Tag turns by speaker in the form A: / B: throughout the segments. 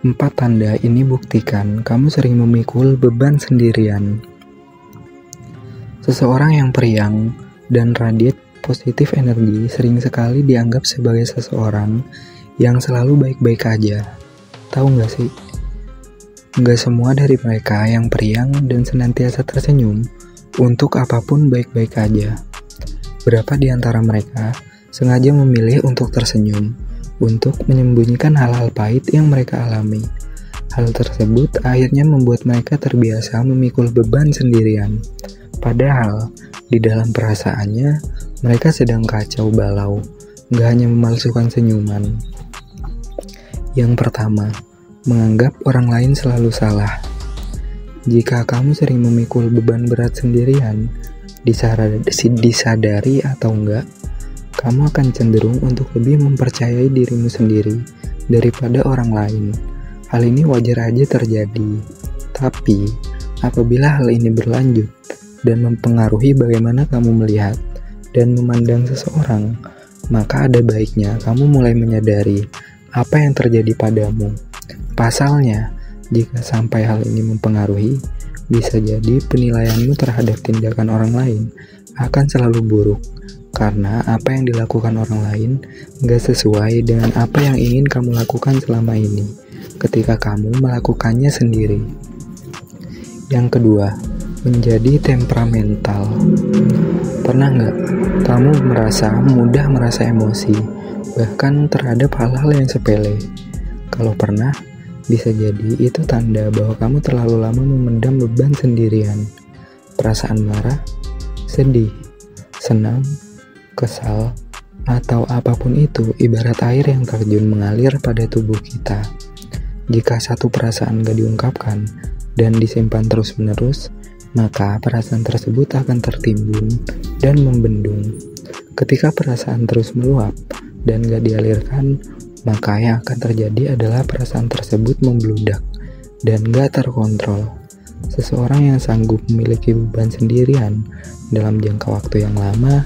A: 4 tanda ini buktikan kamu sering memikul beban sendirian. Seseorang yang periang dan radiat positif energi sering sekali dianggap sebagai seseorang yang selalu baik-baik aja. Tahu nggak sih? Nggak semua dari mereka yang periang dan senantiasa tersenyum untuk apapun baik-baik aja. Berapa di antara mereka sengaja memilih untuk tersenyum, untuk menyembunyikan hal-hal pahit yang mereka alami. Hal tersebut akhirnya membuat mereka terbiasa memikul beban sendirian. Padahal, di dalam perasaannya, mereka sedang kacau balau, nggak hanya memalsukan senyuman. Yang pertama, menganggap orang lain selalu salah. Jika kamu sering memikul beban berat sendirian, disadari atau enggak, kamu akan cenderung untuk lebih mempercayai dirimu sendiri daripada orang lain. Hal ini wajar aja terjadi. Tapi, apabila hal ini berlanjut dan mempengaruhi bagaimana kamu melihat dan memandang seseorang, maka ada baiknya kamu mulai menyadari apa yang terjadi padamu. Pasalnya, jika sampai hal ini mempengaruhi, bisa jadi penilaianmu terhadap tindakan orang lain akan selalu buruk, karena apa yang dilakukan orang lain gak sesuai dengan apa yang ingin kamu lakukan selama ini ketika kamu melakukannya sendiri. Yang kedua, menjadi temperamental. Pernah nggak kamu mudah merasa emosi, bahkan terhadap hal-hal yang sepele? Kalau pernah, bisa jadi itu tanda bahwa kamu terlalu lama memendam beban sendirian. Perasaan marah, sedih, senang, kesal, atau apapun itu ibarat air yang terjun mengalir pada tubuh kita. Jika satu perasaan gak diungkapkan dan disimpan terus-menerus, maka perasaan tersebut akan tertimbun dan membendung. Ketika perasaan terus meluap dan gak dialirkan, maka yang akan terjadi adalah perasaan tersebut membludak dan gak terkontrol. Seseorang yang sanggup memiliki beban sendirian dalam jangka waktu yang lama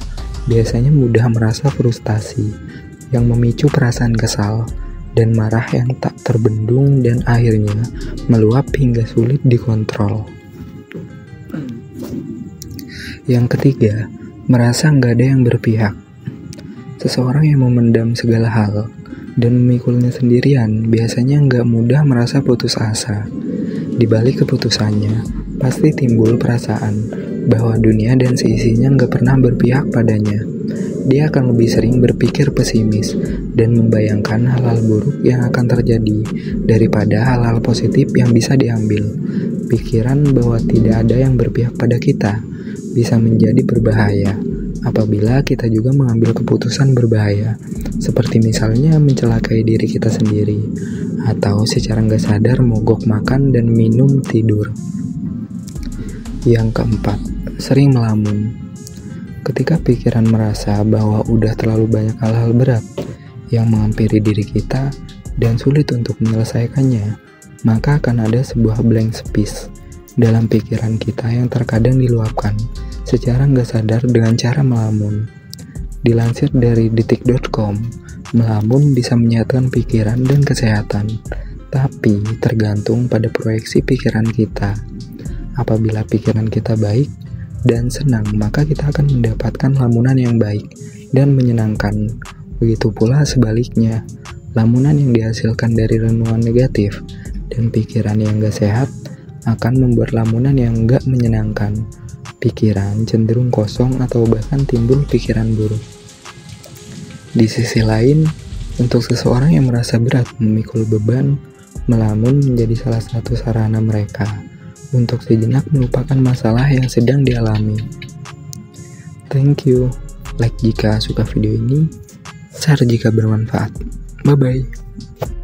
A: biasanya mudah merasa frustasi yang memicu perasaan kesal dan marah yang tak terbendung dan akhirnya meluap hingga sulit dikontrol. Yang ketiga, merasa nggak ada yang berpihak. Seseorang yang memendam segala hal dan memikulnya sendirian biasanya nggak mudah merasa putus asa. Di balik keputusannya, pasti timbul perasaan bahwa dunia dan seisinya nggak pernah berpihak padanya. Dia akan lebih sering berpikir pesimis dan membayangkan hal-hal buruk yang akan terjadi daripada hal-hal positif yang bisa diambil. Pikiran bahwa tidak ada yang berpihak pada kita bisa menjadi berbahaya apabila kita juga mengambil keputusan berbahaya, seperti misalnya mencelakai diri kita sendiri, atau secara nggak sadar mogok makan dan minum tidur. Yang keempat, sering melamun. Ketika pikiran merasa bahwa udah terlalu banyak hal-hal berat yang menghampiri diri kita dan sulit untuk menyelesaikannya, maka akan ada sebuah blank space dalam pikiran kita yang terkadang diluapkan secara nggak sadar dengan cara melamun. Dilansir dari detik.com, melamun bisa menyatakan pikiran dan kesehatan, tapi tergantung pada proyeksi pikiran kita. Apabila pikiran kita baik dan senang, maka kita akan mendapatkan lamunan yang baik dan menyenangkan. Begitu pula sebaliknya, lamunan yang dihasilkan dari renungan negatif dan pikiran yang gak sehat akan membuat lamunan yang gak menyenangkan. Pikiran cenderung kosong atau bahkan timbul pikiran buruk. Di sisi lain, untuk seseorang yang merasa berat memikul beban, melamun menjadi salah satu sarana mereka untuk sejenak melupakan masalah yang sedang dialami. Thank you. Like jika suka video ini, share jika bermanfaat. Bye-bye.